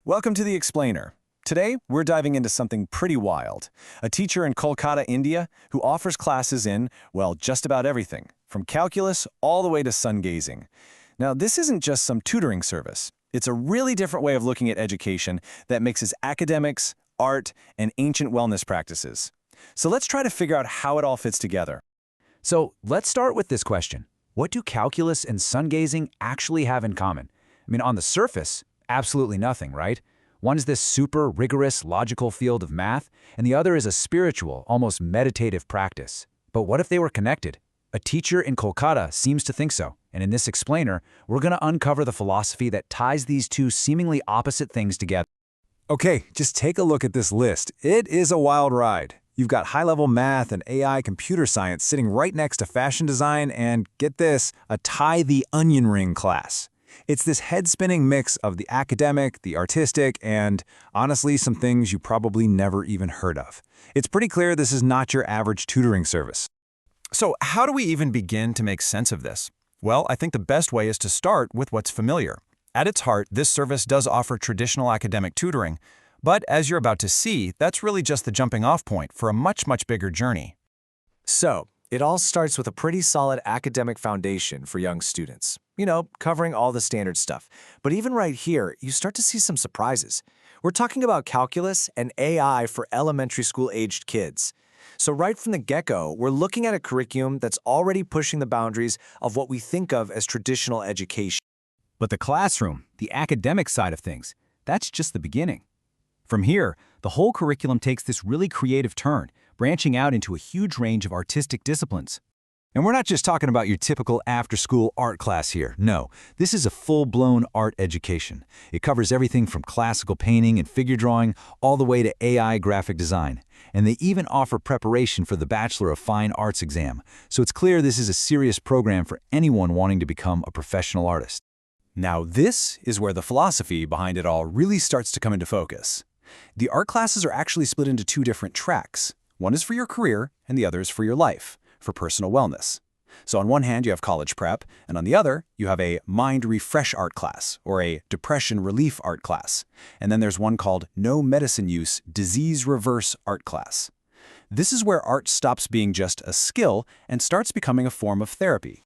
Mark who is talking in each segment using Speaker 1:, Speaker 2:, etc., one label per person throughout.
Speaker 1: Welcome to The Explainer. Today, we're diving into something pretty wild. A teacher in Kolkata, India, who offers classes in, well, just about everything, from calculus all the way to sun gazing. Now, this isn't just some tutoring service. It's a really different way of looking at education that mixes academics, art, and ancient wellness practices. So let's try to figure out how it all fits together.
Speaker 2: So let's start with this question. What do calculus and sun gazing actually have in common? On the surface, absolutely nothing, right? One is this super rigorous, logical field of math, and the other is a spiritual, almost meditative practice. But what if they were connected? A teacher in Kolkata seems to think so, and in this explainer, we're going to uncover the philosophy that ties these two seemingly opposite things together.
Speaker 3: Okay, just take a look at this list. It is a wild ride. You've got high-level math and AI computer science sitting right next to fashion design and, get this, a tie the onion ring class. It's this head-spinning mix of the academic, the artistic, and, honestly, some things you probably never even heard of. It's pretty clear this is not your average tutoring service.
Speaker 1: So how do we even begin to make sense of this? Well, I think the best way is to start with what's familiar. At its heart, this service does offer traditional academic tutoring, but as you're about to see, that's really just the jumping-off point for a much bigger journey.
Speaker 4: So, it all starts with a pretty solid academic foundation for young students. Covering all the standard stuff. But even right here, you start to see some surprises. We're talking about calculus and AI for elementary school-aged kids. So right from the get-go, we're looking at a curriculum that's already pushing the boundaries of what we think of as traditional education.
Speaker 2: But the classroom, the academic side of things, that's just the beginning. From here, the whole curriculum takes this really creative turn, branching out into a huge range of artistic disciplines.
Speaker 3: And we're not just talking about your typical after-school art class here. No, this is a full-blown art education. It covers everything from classical painting and figure drawing all the way to AI graphic design. And they even offer preparation for the Bachelor of Fine Arts exam. So it's clear this is a serious program for anyone wanting to become a professional artist.
Speaker 1: Now this is where the philosophy behind it all really starts to come into focus. The art classes are actually split into two different tracks. One is for your career, and the other is for your life, for personal wellness. So on one hand, you have college prep, and on the other, you have a mind refresh art class, or a depression relief art class. And then there's one called no medicine use disease reverse art class. This is where art stops being just a skill and starts becoming a form of therapy.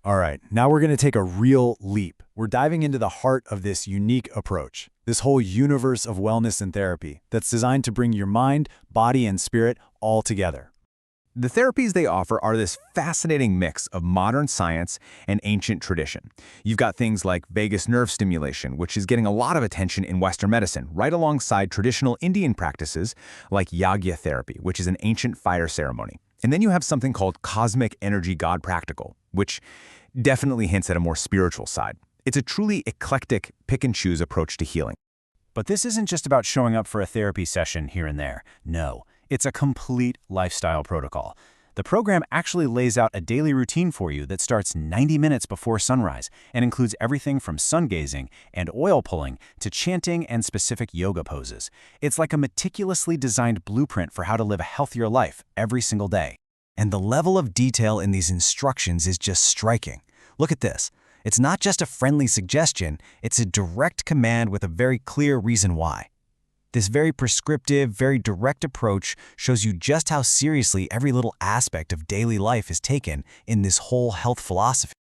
Speaker 3: All right, now we're going to take a real leap. We're diving into the heart of this unique approach, this whole universe of wellness and therapy that's designed to bring your mind, body, and spirit all together.
Speaker 5: The therapies they offer are this fascinating mix of modern science and ancient tradition. You've got things like vagus nerve stimulation, which is getting a lot of attention in Western medicine, right alongside traditional Indian practices like yagya therapy, which is an ancient fire ceremony. And then you have something called cosmic energy god practical, which definitely hints at a more spiritual side. It's a truly eclectic, pick-and-choose approach to healing.
Speaker 2: But this isn't just about showing up for a therapy session here and there. No, it's a complete lifestyle protocol. The program actually lays out a daily routine for you that starts 90 minutes before sunrise and includes everything from sun gazing and oil pulling to chanting and specific yoga poses. It's like a meticulously designed blueprint for how to live a healthier life every single day.
Speaker 4: And the level of detail in these instructions is just striking. Look at this. It's not just a friendly suggestion, it's a direct command with a very clear reason why. This very prescriptive, very direct approach shows you just how seriously every little aspect of daily life is taken in this whole health philosophy.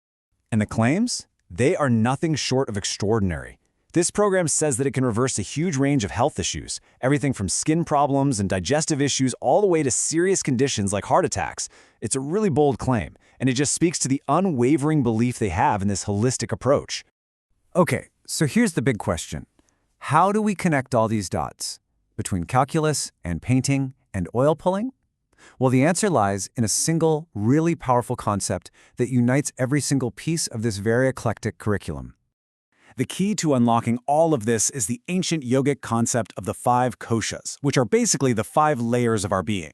Speaker 3: And the claims? They are nothing short of extraordinary. This program says that it can reverse a huge range of health issues, everything from skin problems and digestive issues all the way to serious conditions like heart attacks. It's a really bold claim, and it just speaks to the unwavering belief they have in this holistic approach.
Speaker 6: Okay, so here's the big question. How do we connect all these dots between calculus and painting and oil pulling? Well, the answer lies in a single, really powerful concept that unites every single piece of this very eclectic curriculum.
Speaker 3: The key to unlocking all of this is the ancient yogic concept of the 5 koshas, which are basically the 5 layers of our being.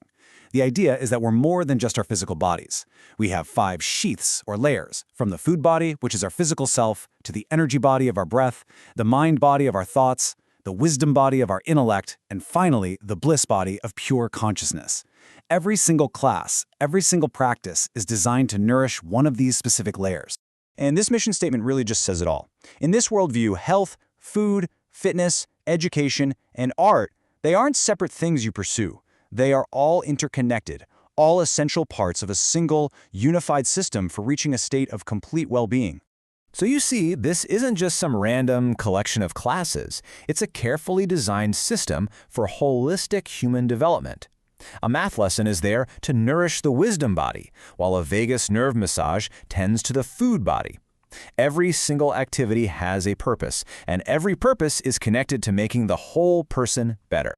Speaker 3: The idea is that we're more than just our physical bodies. We have 5 sheaths, or layers, from the food body, which is our physical self, to the energy body of our breath, the mind body of our thoughts, the wisdom body of our intellect, and finally, the bliss body of pure consciousness. Every single class, every single practice is designed to nourish one of these specific layers. And this mission statement really just says it all. In this worldview, health, food, fitness,
Speaker 1: education, and art, they aren't separate things you pursue. They are all interconnected, all essential parts of a single, unified system for reaching a state of complete well-being.
Speaker 5: So you see, this isn't just some random collection of classes. It's a carefully designed system for holistic human development. A math lesson is there to nourish the wisdom body, while a vagus nerve massage tends to the food body. Every single activity has a purpose, and every purpose is connected to making the whole person better.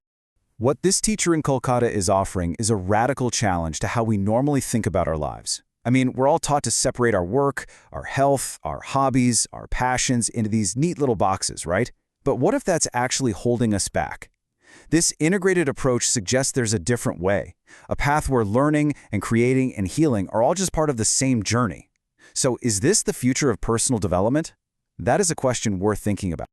Speaker 3: What this teacher in Kolkata is offering is a radical challenge to how we normally think about our lives. I mean, we're all taught to separate our work, our health, our hobbies, our passions into these neat little boxes, right? But what if that's actually holding us back? This integrated approach suggests there's a different way, a path where learning and creating and healing are all just part of the same journey. So is this the future of personal development? That is a question worth thinking about.